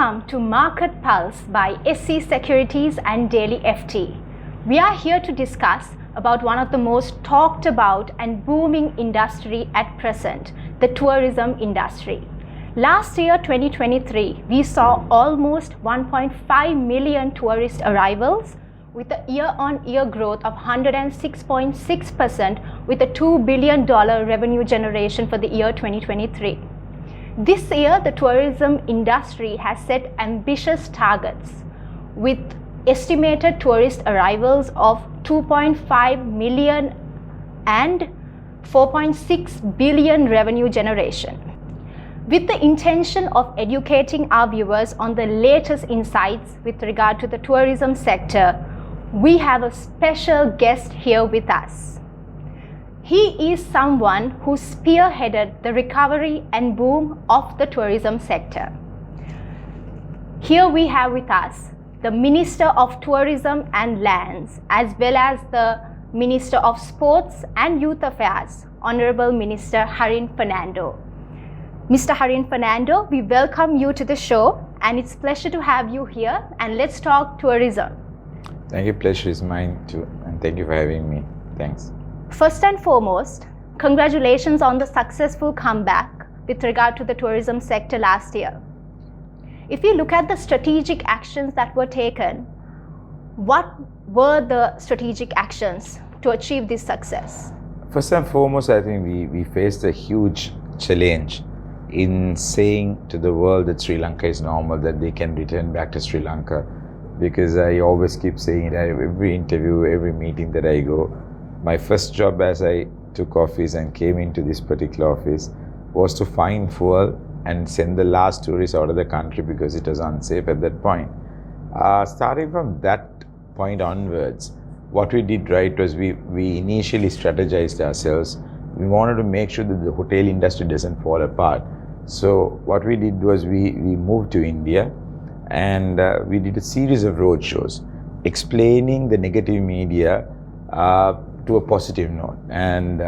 Welcome to Market Pulse by SC Securities and Daily FT. We are here to discuss about one of the most talked about and booming industry at present, the tourism industry. Last year, 2023, we saw almost 1.5 million tourist arrivals with a year-on-year growth of 106.6% with a $2 billion revenue generation for the year 2023. This year, the tourism industry has set ambitious targets with estimated tourist arrivals of 2.5 million and 4.6 billion revenue generation. With the intention of educating our viewers on the latest insights with regard to the tourism sector, we have a special guest here with us. He is someone who spearheaded the recovery and boom of the tourism sector. Here we have with us the Minister of Tourism and Lands, as well as the Minister of Sports and Youth Affairs, Honorable Minister Harin Fernando. Mr. Harin Fernando, we welcome you to the show, and it's a pleasure to have you here, and let's talk tourism. Thank you, pleasure is mine too, and thank you for having me. Thanks. First and foremost, congratulations on the successful comeback with regard to the tourism sector last year. If you look at the strategic actions that were taken, what were the strategic actions to achieve this success? First and foremost, I think we faced a huge challenge in saying to the world that Sri Lanka is normal, that they can return back to Sri Lanka. Because I always keep saying it at every interview, every meeting that I go. My first job as I took office and came into this particular office was to find fuel and send the last tourists out of the country because it was unsafe at that point. Starting from that point onwards, what we did right was we initially strategized ourselves. We wanted to make sure that the hotel industry doesn't fall apart. So what we did was we moved to India and we did a series of roadshows explaining the negative media to a positive note, and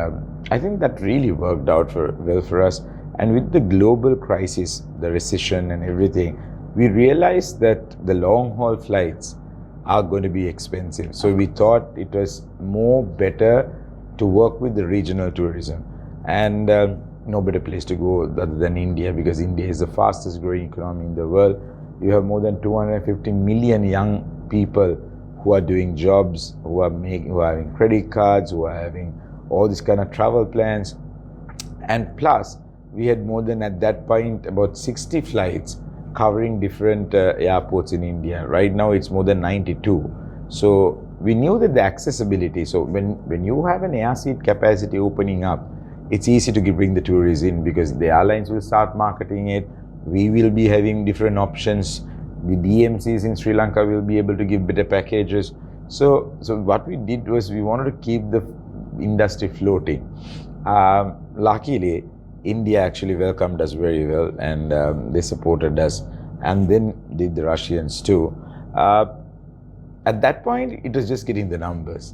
I think that really worked out well for us. And with the global crisis, the recession and everything, we realized that the long haul flights are going to be expensive. So we thought it was more better to work with the regional tourism, and no better place to go other than India, because India is the fastest growing economy in the world. You have more than 250 million young people who are doing jobs, who are having credit cards, who are having all these kind of travel plans. And plus, we had more than, at that point, about 60 flights covering different airports in India. Right now, it's more than 92. So we knew that the accessibility, so when you have an air seat capacity opening up, it's easy to bring the tourists in because the airlines will start marketing it. We will be having different options. The DMCs in Sri Lanka will be able to give better packages. So what we did was we wanted to keep the industry floating. Luckily, India actually welcomed us very well, and they supported us, and then did the Russians too. At that point, it was just getting the numbers.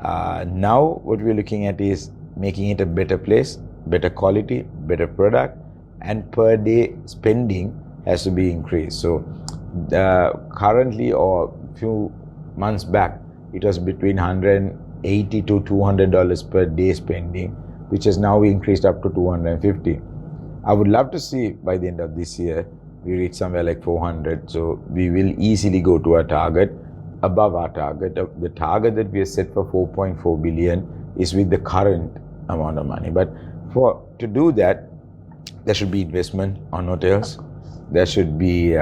Now what we're looking at is making it a better place, better quality, better product, and per day spending has to be increased. So currently, or a few months back, it was between $180 to $200 per day spending, which has now increased up to $250. I would love to see by the end of this year we reach somewhere like 400. So we will easily go to our target, above our target. The target that we have set for 4.4 billion is with the current amount of money. But to do that, there should be investment on hotels. There should be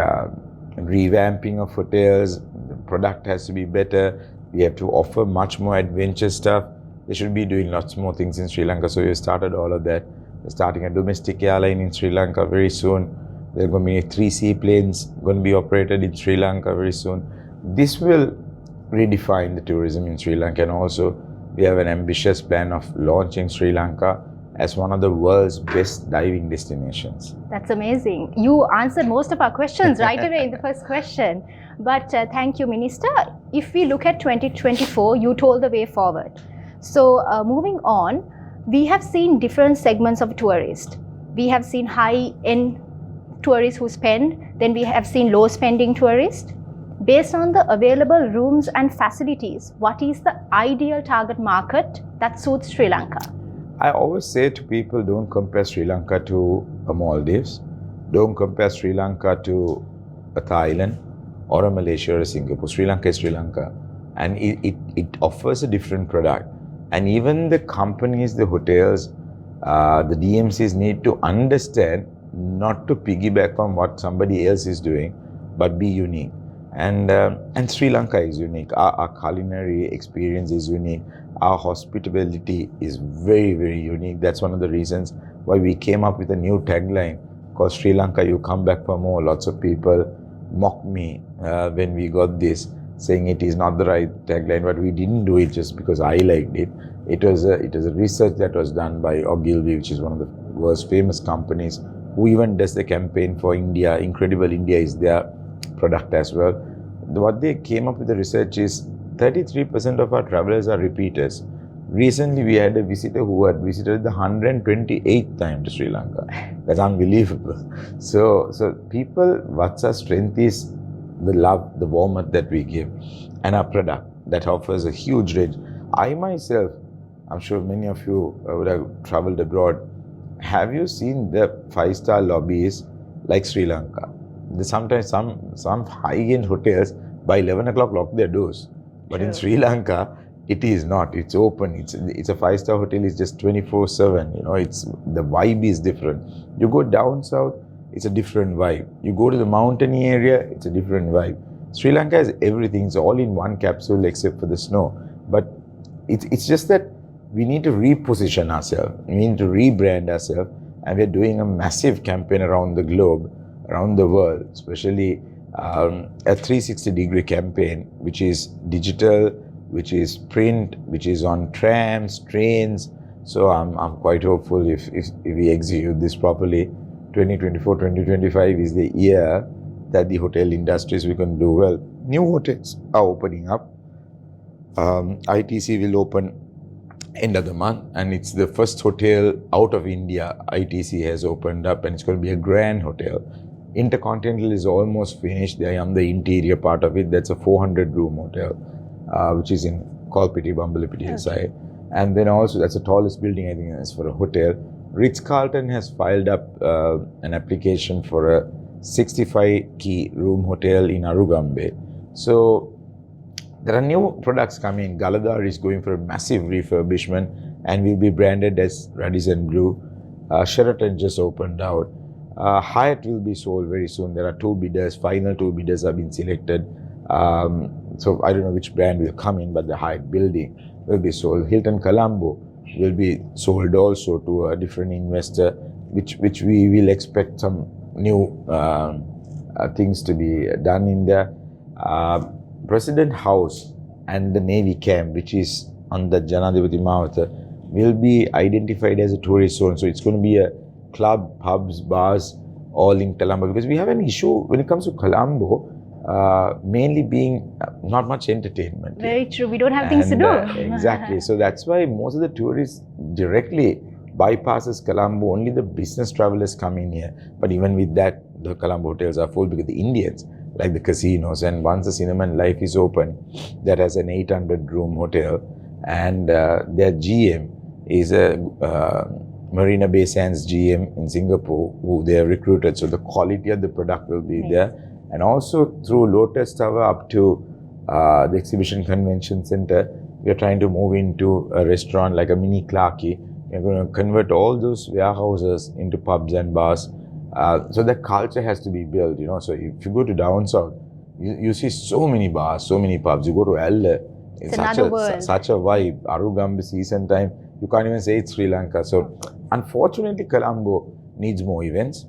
revamping of hotels. The product has to be better. We have to offer much more adventure stuff. They should be doing lots more things in Sri Lanka. So we started all of that. We're starting a domestic airline in Sri Lanka very soon. There are going to be 3 seaplanes going to be operated in Sri Lanka very soon. This will redefine the tourism in Sri Lanka, and also we have an ambitious plan of launching Sri Lanka as one of the world's best diving destinations. That's amazing. You answered most of our questions right away in the first question. But thank you, Minister. If we look at 2024, you told the way forward. So moving on, we have seen different segments of tourists. We have seen high-end tourists who spend. Then we have seen low spending tourists. Based on the available rooms and facilities, what is the ideal target market that suits Sri Lanka? I always say to people, don't compare Sri Lanka to a Maldives. Don't compare Sri Lanka to a Thailand or a Malaysia or a Singapore. Sri Lanka is Sri Lanka. And it offers a different product. And even the companies, the hotels, the DMCs need to understand not to piggyback on what somebody else is doing, but be unique. And Sri Lanka is unique. Our culinary experience is unique. Our hospitality is very, very unique. That's one of the reasons why we came up with a new tagline called Sri Lanka, you come back for more. Lots of people mocked me when we got this, saying it is not the right tagline, but we didn't do it just because I liked it. It was a research that was done by Ogilvy, which is one of the world's famous companies, who even does the campaign for India. Incredible India is their product as well. What they came up with the research is 33% of our travelers are repeaters. Recently, we had a visitor who had visited the 128th time to Sri Lanka. That's unbelievable. So people, what's our strength is the love, the warmth that we give, and our product that offers a huge range. I myself, I'm sure many of you would have traveled abroad. Have you seen the 5-star lobbies like Sri Lanka? Sometimes some high-end hotels by 11 o'clock lock their doors. But in Sri Lanka, it is not. It's open. It's a 5-star hotel. It's just 24/7. You know, the vibe is different. You go down south, it's a different vibe. You go to the mountainy area, it's a different vibe. Sri Lanka has everything. It's all in one capsule except for the snow. But it's just that we need to reposition ourselves. We need to rebrand ourselves. And we're doing a massive campaign around the globe, around the world, especially a 360-degree campaign, which is digital, which is print, which is on trams, trains. So I'm quite hopeful if we execute this properly, 2024, 2025 is the year that the hotel industries we can do well. New hotels are opening up. ITC will open end of the month, and it's the first hotel out of India ITC has opened up, and it's going to be a grand hotel. Intercontinental is almost finished. I am the interior part of it. That's a 400-room hotel, which is in Kolpiti, Bambalapiti side. And then also, that's the tallest building, I think, that's for a hotel. Ritz-Carlton has filed up an application for a 65-key room hotel in Arugambe. So there are new products coming. Galadar is going for a massive refurbishment and will be branded as Radisson Blue. Sheraton just opened out. Hyatt will be sold very soon. There are 2 bidders. Final 2 bidders have been selected. So I don't know which brand will come in, but the Hyatt building will be sold. Hilton Colombo will be sold also to a different investor, which we will expect some new things to be done in there. President House and the Navy camp, which is on the Janadipati Mawatha, will be identified as a tourist zone. So it's going to be a club, pubs, bars, all in Colombo. Because we have an issue when it comes to Colombo, mainly being not much entertainment. Very true. We don't have things to do. Exactly. So that's why most of the tourists directly bypasses Colombo. Only the business travelers come in here. But even with that, the Colombo hotels are full because the Indians like the casinos. And once the Cinema and Life is open, that has an 800-room hotel. And their GM is a Marina Bay Sands GM in Singapore, who they have recruited. So the quality of the product will be there. And also through Lotus Tower up to the Exhibition Convention Center, we are trying to move into a restaurant like a mini Clarky. We're going to convert all those warehouses into pubs and bars. So the culture has to be built, you know. So if you go to down south, you see so many bars, so many pubs. You go to Ella, it's such a vibe. Arugambe season time, you can't even say it's Sri Lanka. So unfortunately, Colombo needs more events,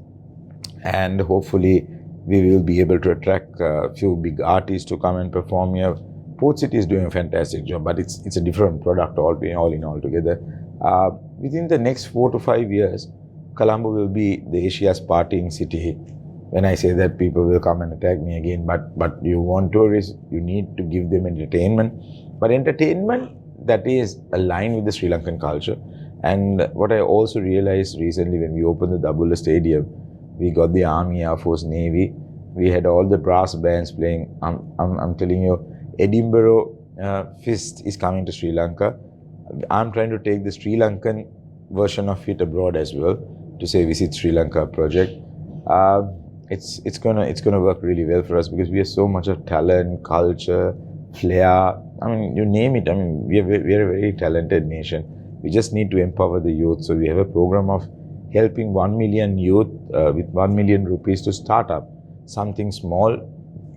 and hopefully we will be able to attract a few big artists to come and perform here. Port City is doing a fantastic job, but it's a different product all in all together. Within the next 4 to 5 years, Colombo will be the Asia's partying city. When I say that, people will come and attack me again. But you want tourists, you need to give them entertainment. But entertainment that is aligned with the Sri Lankan culture. And what I also realized recently when we opened the Dabula Stadium, we got the Army, Air Force, Navy. We had all the brass bands playing. I'm telling you, Edinburgh Fist is coming to Sri Lanka. I'm trying to take the Sri Lankan version of it abroad as well, to say Visit Sri Lanka project. It's gonna work really well for us because we have so much of talent, culture, flair. I mean, you name it. I mean, we are a very talented nation. We just need to empower the youth. So we have a program of helping 1 million youth with 1 million rupees to start up something small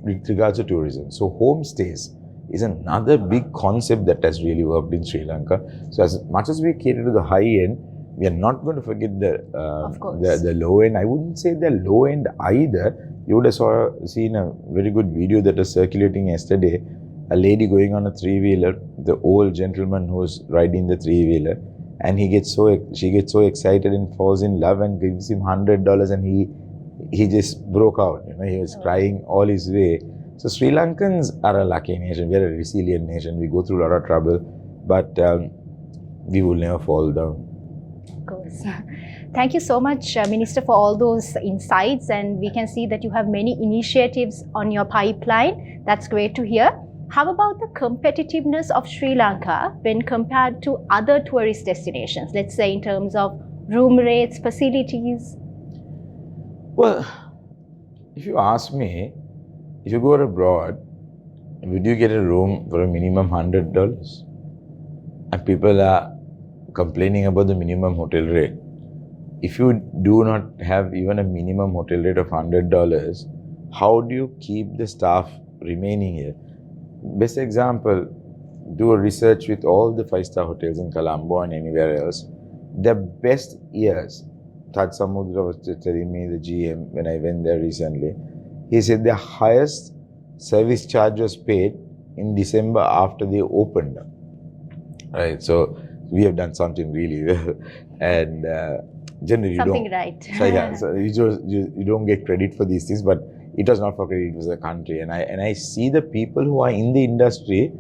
with regards to tourism. So homestays is another big concept that has really worked in Sri Lanka. So as much as we cater to the high end, we are not going to forget the low end. I wouldn't say the low end either. You would have seen a very good video that was circulating yesterday. A lady going on a three-wheeler, the old gentleman who's riding the three-wheeler, and she gets so excited and falls in love and gives him $100, and he just broke out. He was crying all his way. So Sri Lankans are a lucky nation. We are a resilient nation. We go through a lot of trouble, but we will never fall down. Of course. Thank you so much, Minister, for all those insights. And we can see that you have many initiatives on your pipeline. That's great to hear. How about the competitiveness of Sri Lanka when compared to other tourist destinations? Let's say in terms of room rates, facilities. Well, if you ask me, if you go abroad, would you get a room for a minimum $100? And people are complaining about the minimum hotel rate. If you do not have even a minimum hotel rate of $100, how do you keep the staff remaining here? Best example, do a research with all the 5-star hotels in Colombo and anywhere else. The best years, Taj Samudra was telling me, the GM, when I went there recently, he said the highest service charge was paid in December after they opened up. Right, so we have done something really well, and generally you don't get credit for these things, but it was not for credit, it was the country, and I see the people who are in the industry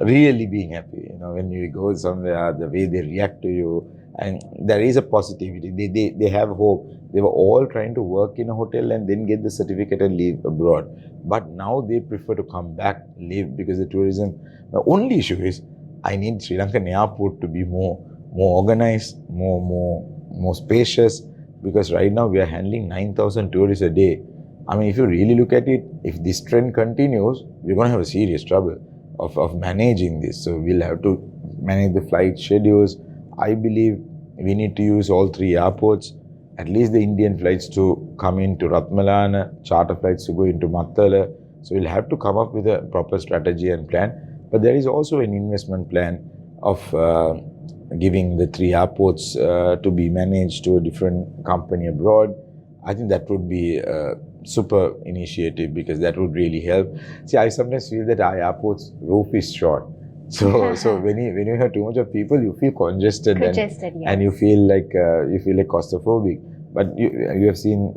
really being happy. When you go somewhere, the way they react to you, and there is a positivity. They have hope. They were all trying to work in a hotel and then get the certificate and leave abroad, but now they prefer to come back, live, because the tourism. The only issue is I need Sri Lankan airport to be more organized, more spacious, because right now we are handling 9,000 tourists a day. I mean, if you really look at it, if this trend continues, we're going to have a serious trouble of managing this. So we'll have to manage the flight schedules. I believe we need to use all 3 airports, at least the Indian flights to come into Ratmalana, charter flights to go into Mattala. So we'll have to come up with a proper strategy and plan. But there is also an investment plan of giving the 3 airports to be managed to a different company abroad. I think that would be a super initiative, because that would really help. See, I sometimes feel that our airport's roof is short. So when you have too much of people, you feel congested and you feel like claustrophobic. But you have seen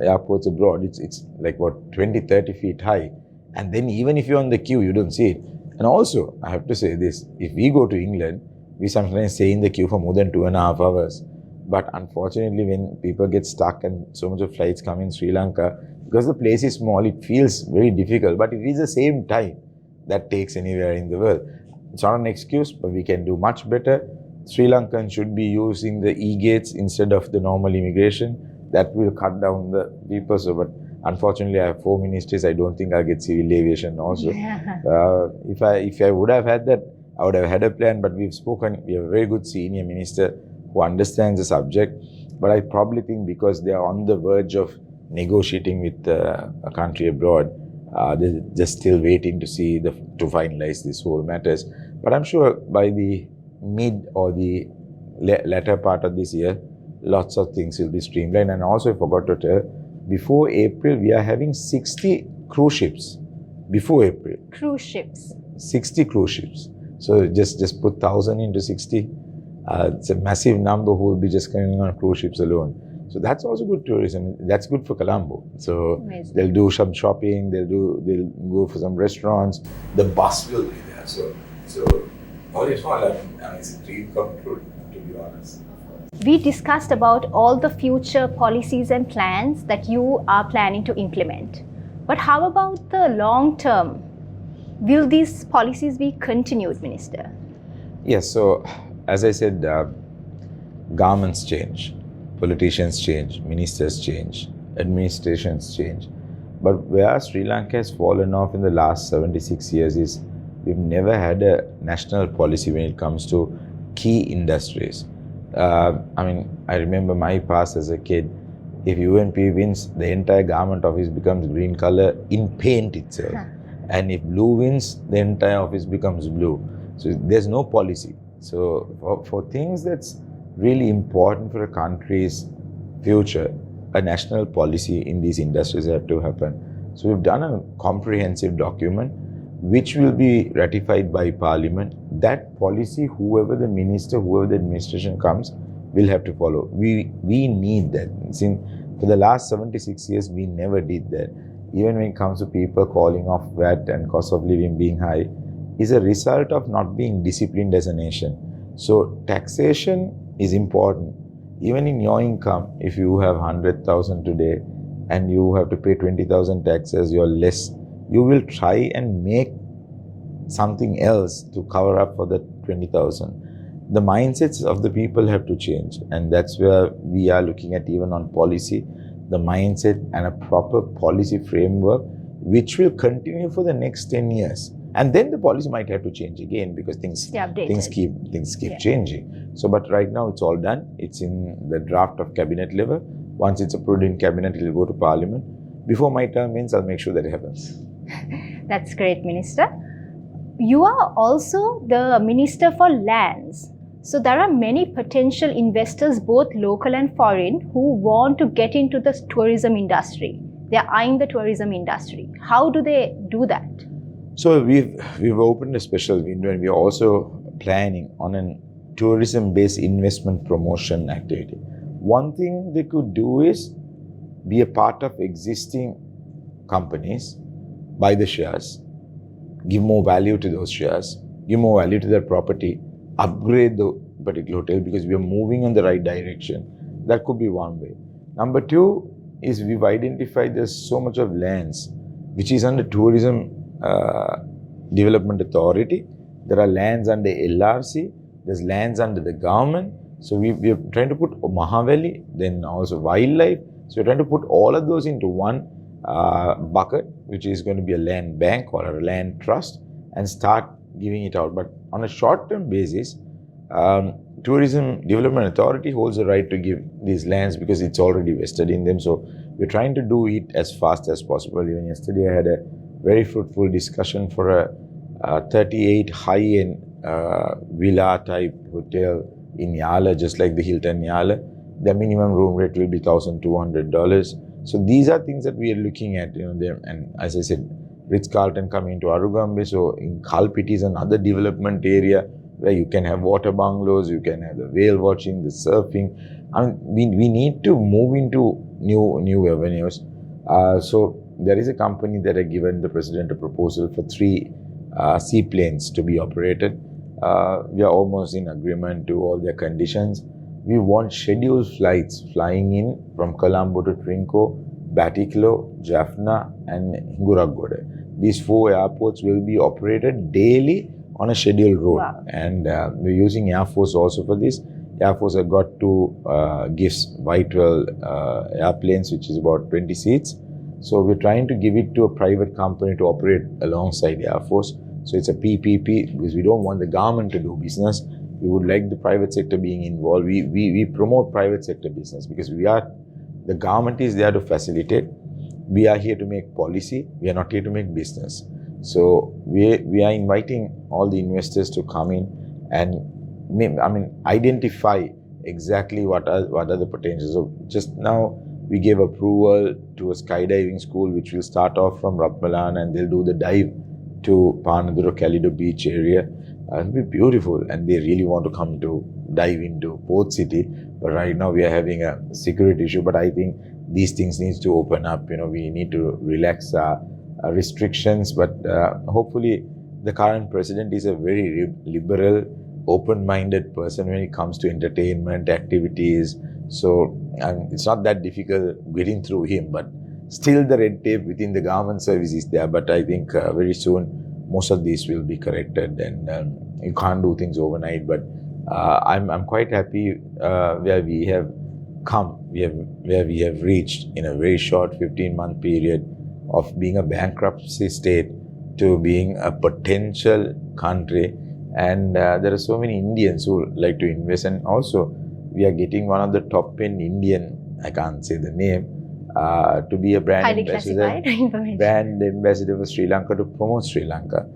airports abroad. It's like 20-30 feet high, and then even if you're on the queue, you don't see it. And also, I have to say this: if we go to England, we sometimes stay in the queue for more than 2.5 hours. But unfortunately, when people get stuck and so much of flights come in Sri Lanka, because the place is small, it feels very difficult. But it is the same time that takes anywhere in the world. It's not an excuse, but we can do much better. Sri Lankans should be using the e-gates instead of the normal immigration. That will cut down the people. So, but unfortunately, I have 4 ministries. I don't think I'll get civil aviation also. If I would have had that, I would have had a plan. But we've spoken. We have a very good senior minister who understands the subject. But I probably think because they are on the verge of negotiating with a country abroad, they're just still waiting to see to finalize this whole matters. But I'm sure by the mid or the latter part of this year, lots of things will be streamlined. And also, I forgot to tell, before April, we are having 60 cruise ships. Before April. Cruise ships. 60 cruise ships. So just put 1,000 into 60. It's a massive number who will be just coming on cruise ships alone. So that's also good tourism. That's good for Colombo. So amazing. They'll do some shopping. They'll go for some restaurants. The bus will be there. So all in all, it's a dream come true, to be honest. We discussed about all the future policies and plans that you are planning to implement. But how about the long term? Will these policies be continued, Minister? Yes, so as I said, governments change, politicians change, ministers change, administrations change. But where Sri Lanka has fallen off in the last 76 years is we've never had a national policy when it comes to key industries. I remember my past as a kid. If UNP wins, the entire government office becomes green color in paint itself. And if blue wins, the entire office becomes blue. So there's no policy. So for things that's really important for a country's future, a national policy in these industries have to happen. So we've done a comprehensive document which will be ratified by Parliament. That policy, whoever the minister, whoever the administration comes, will have to follow. We need that. For the last 76 years, we never did that. Even when it comes to people calling off VAT and cost of living being high, is a result of not being disciplined as a nation. So taxation is important. Even in your income, if you have 100,000 today and you have to pay 20,000 taxes, you're less, you will try and make something else to cover up for the 20,000. The mindsets of the people have to change, and that's where we are looking at even on policy, the mindset and a proper policy framework which will continue for the next 10 years. And then the policy might have to change again because things keep changing. So, but right now it's all done. It's in the draft of cabinet level. Once it's approved in cabinet, it will go to Parliament. Before my term ends, I'll make sure that it happens. That's great, Minister. You are also the Minister for Lands. So there are many potential investors, both local and foreign, who want to get into the tourism industry. They're eyeing the tourism industry. How do they do that? So we've opened a special window, and we're also planning on a tourism-based investment promotion activity. One thing they could do is be a part of existing companies, buy the shares, give more value to those shares, give more value to their property, upgrade the particular hotel because we are moving in the right direction. That could be one way. Number two is we've identified there's so much of lands which is under tourism Development Authority. There are lands under LRC, there's lands under the government. So we are trying to put Mahaveli, then also wildlife. So we're trying to put all of those into one bucket, which is going to be a land bank or a land trust, and start giving it out. But on a short-term basis, Tourism Development Authority holds the right to give these lands because it's already vested in them. So we're trying to do it as fast as possible. Even yesterday I had a very fruitful discussion for a 38 high-end villa type hotel in Yala, just like the Hilton Yala. The minimum room rate will be $1,200. So these are things that we are looking at, and as I said, Ritz-Carlton coming into Arugambe. So in Kalpit is another development area where you can have water bungalows, you can have the whale watching, the surfing. I mean, we need to move into new avenues. So there is a company that had given the president a proposal for 3 seaplanes to be operated. We are almost in agreement to all their conditions. We want scheduled flights flying in from Colombo to Trinco, Batiklo, Jaffna and Hinguragode. These 4 airports will be operated daily on a scheduled route. Wow. And we're using Air Force also for this. Air Force have got 2 gifts, Y-12 airplanes, which is about 20 seats. So we're trying to give it to a private company to operate alongside Air Force. So it's a PPP because we don't want the government to do business. We would like the private sector being involved. We promote private sector business because the government is there to facilitate. We are here to make policy. We are not here to make business. So we are inviting all the investors to come in and identify exactly what are the potentials. So just now we gave approval to a skydiving school which will start off from Ratmalan and they'll do the dive to Panaduro Calido beach area. It'll be beautiful, and they really want to come to dive into Port City. But right now we are having a security issue. But I think these things need to open up. We need to relax restrictions. But hopefully, the current president is a very liberal open-minded person when it comes to entertainment activities. So it's not that difficult getting through him, but still the red tape within the government service is there. But I think very soon most of these will be corrected, and you can't do things overnight. But I'm quite happy where we have come, where we have reached in a very short 15-month period of being a bankruptcy state to being a potential country. And there are so many Indians who like to invest, and also we are getting one of the top 10 Indian, I can't say the name, to be a brand Highly ambassador, classified information. brand ambassador for Sri Lanka to promote Sri Lanka,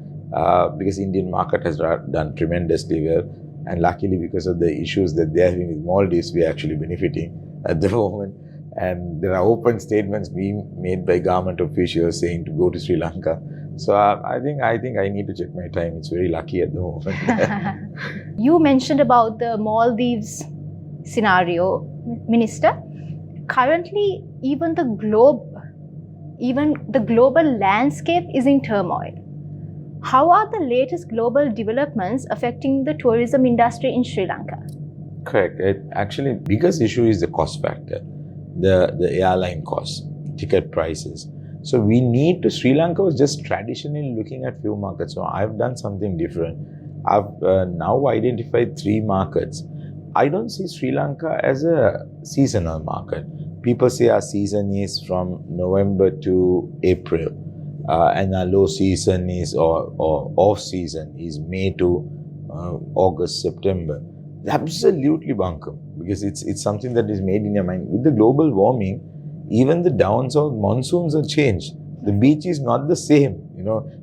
because Indian market has done tremendously well, and luckily because of the issues that they are having with Maldives, we are actually benefiting at the moment. And there are open statements being made by government officials saying to go to Sri Lanka. So I think I need to check my time. It's very lucky at the moment. You mentioned about the Maldives scenario, Minister. Currently, even the global landscape is in turmoil. How are the latest global developments affecting the tourism industry in Sri Lanka? Correct. Actually, biggest issue is the cost factor, the airline costs, ticket prices. So we need to, Sri Lanka was just traditionally looking at few markets. So I've done something different. I've now identified 3 markets. I don't see Sri Lanka as a seasonal market. People say our season is from November to April, and our low season is, or off season is May to August, September. Absolutely bunkum, because it's something that is made in your mind. With the global warming, even the down south monsoons have changed. The beach is not the same,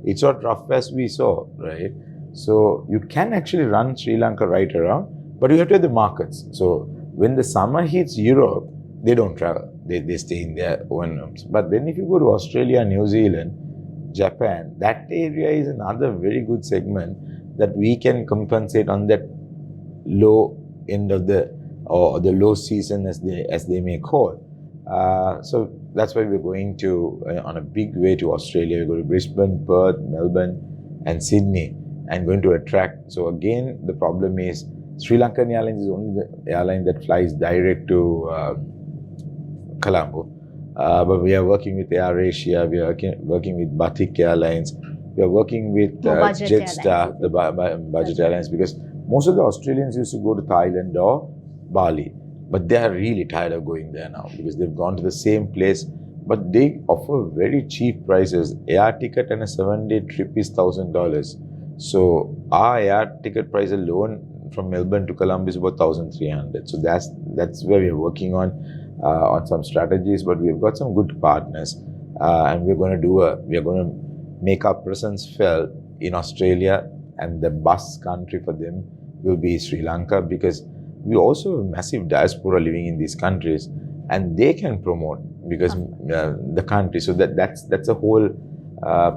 it's not rough as we saw, right? So you can actually run Sri Lanka right around, but you have to have the markets. So when the summer hits Europe, they don't travel. They stay in their own homes. But then if you go to Australia, New Zealand, Japan, that area is another very good segment that we can compensate on that low end of the low season, as they may call. So that's why we're going to on a big way to Australia. We go to Brisbane, Perth, Melbourne, and Sydney, and going to attract. So again, the problem is Sri Lankan Airlines is only the airline that flies direct to Colombo. But we are working with AirAsia, we are working with Batik Airlines, we are working with Jetstar, the budget airlines, because most of the Australians used to go to Thailand or Bali, but they are really tired of going there now because they've gone to the same place, but they offer very cheap prices. Air ticket and a 7-day trip is $1,000. So our air ticket price alone from Melbourne to Colombo is about 1,300. So that's where we're working on some strategies, but we've got some good partners, and we're going to make our presence felt in Australia, and the bus country for them will be Sri Lanka, because we also have a massive diaspora living in these countries, and they can promote because the country. So that's a whole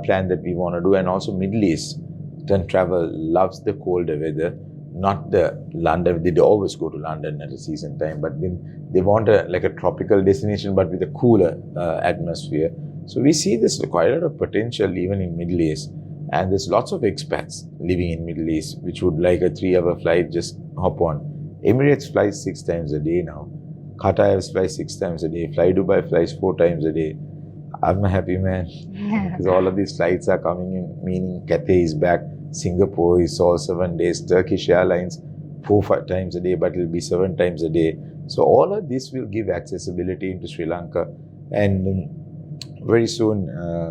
plan that we want to do. And also Middle Eastern travel loves the colder weather, not the London. They always go to London at a season time, but then they want a tropical destination, but with a cooler atmosphere. So we see this quite a lot of potential even in Middle East. And there's lots of expats living in Middle East, which would like a 3-hour flight, just hop on. Emirates flies 6 times a day now. Qatar Airways flies 6 times a day. Fly Dubai flies 4 times a day. I'm a happy man because all of these flights are coming in, meaning Cathay is back, Singapore is all 7 days, Turkish Airlines 4-5 times a day, but it'll be 7 times a day. So all of this will give accessibility into Sri Lanka, and very soon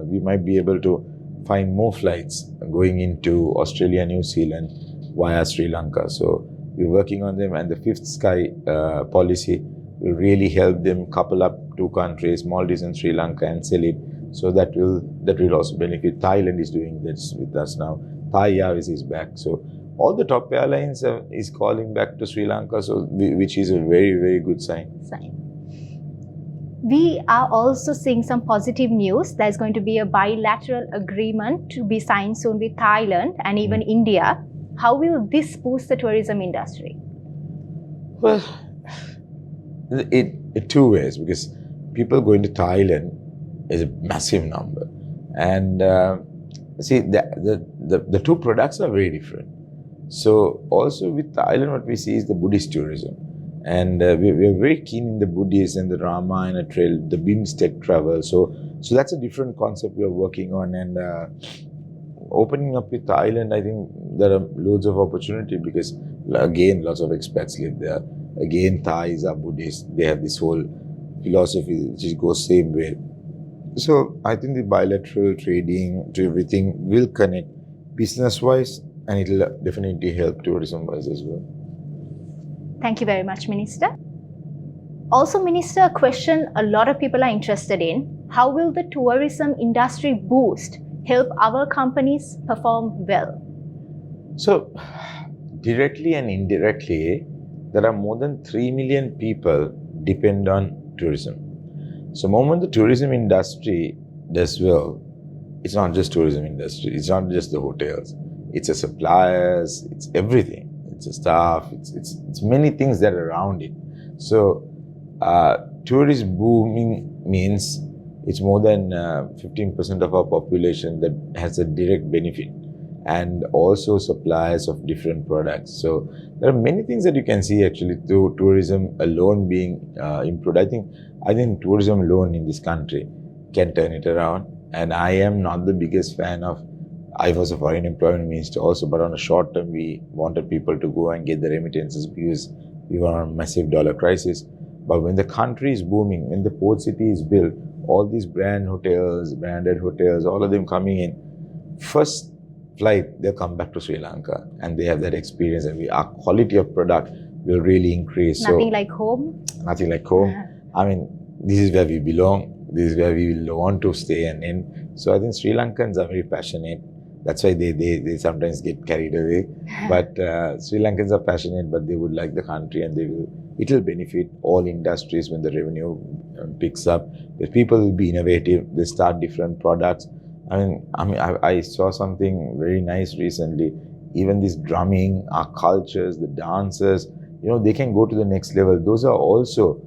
we might be able to find more flights going into Australia, New Zealand via Sri Lanka. So we're working on them, and the Fifth Sky policy will really help them couple up 2 countries, Maldives and Sri Lanka, and sell it. So that will also benefit. Thailand is doing this with us now. Thai Airways is back. So all the top airlines is calling back to Sri Lanka, which is a very, very good sign. We are also seeing some positive news. There's going to be a bilateral agreement to be signed soon with Thailand and even India. How will this boost the tourism industry? Well, it 2 ways, because people going to Thailand is a massive number, and see the 2 products are very different. So also with Thailand, what we see is the Buddhist tourism. And we are very keen in the Buddhist and the Ramayana trail, the BIMSTEC travel. So that's a different concept we are working on. And opening up with Thailand, I think there are loads of opportunity because, again, lots of expats live there. Again, Thais are Buddhist. They have this whole philosophy which goes same way. So I think the bilateral trading to everything will connect business-wise, and it will definitely help tourism-wise as well. Thank you very much, Minister. Also, Minister, a question a lot of people are interested in: how will the tourism industry boost help our companies perform well? So, directly and indirectly, there are more than 3 million people depend on tourism. So, moment the tourism industry does well, it's not just tourism industry, it's not just the hotels, it's the suppliers, it's everything. It's the staff, it's many things that are around it. So, tourist booming means it's more than 15% of our population that has a direct benefit, and also suppliers of different products. So there are many things that you can see actually through tourism alone being improved. I think tourism alone in this country can turn it around. And I am not the biggest fan of, I was a foreign employment minister also, but on a short term we wanted people to go and get the remittances because we were on a massive dollar crisis. But when the country is booming, when the port city is built, all these branded hotels, all of them coming in, first flight, they'll come back to Sri Lanka and they have that experience, and our quality of product will really increase. Nothing like home? Nothing like home. I mean, this is where we belong. This is where we will want to stay and end. So I think Sri Lankans are very passionate. That's why they sometimes get carried away. But Sri Lankans are passionate, but they would like the country, and it will benefit all industries when the revenue picks up. Because people will be innovative. They start different products. I saw something very nice recently. Even this drumming, our cultures, the dancers, they can go to the next level. Those are also,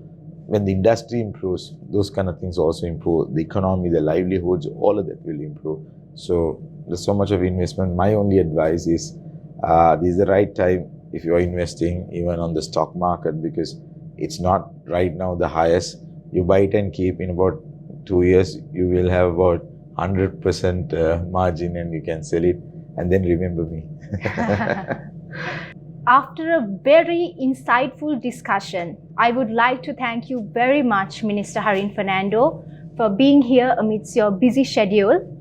when the industry improves, those kind of things also improve. The economy, the livelihoods, all of that will improve. So there's so much of investment. My only advice is, this is the right time if you're investing even on the stock market, because it's not right now the highest. You buy it and keep, in about 2 years, you will have about 100% margin and you can sell it, and then remember me. After a very insightful discussion, I would like to thank you very much, Minister Harin Fernando, for being here amidst your busy schedule.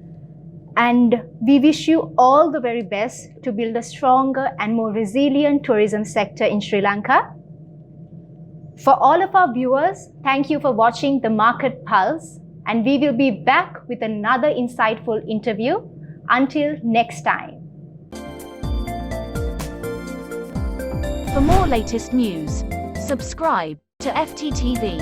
And we wish you all the very best to build a stronger and more resilient tourism sector in Sri Lanka. For all of our viewers, thank you for watching The Market Pulse, and we will be back with another insightful interview. Until next time. For more latest news, subscribe to FTTV.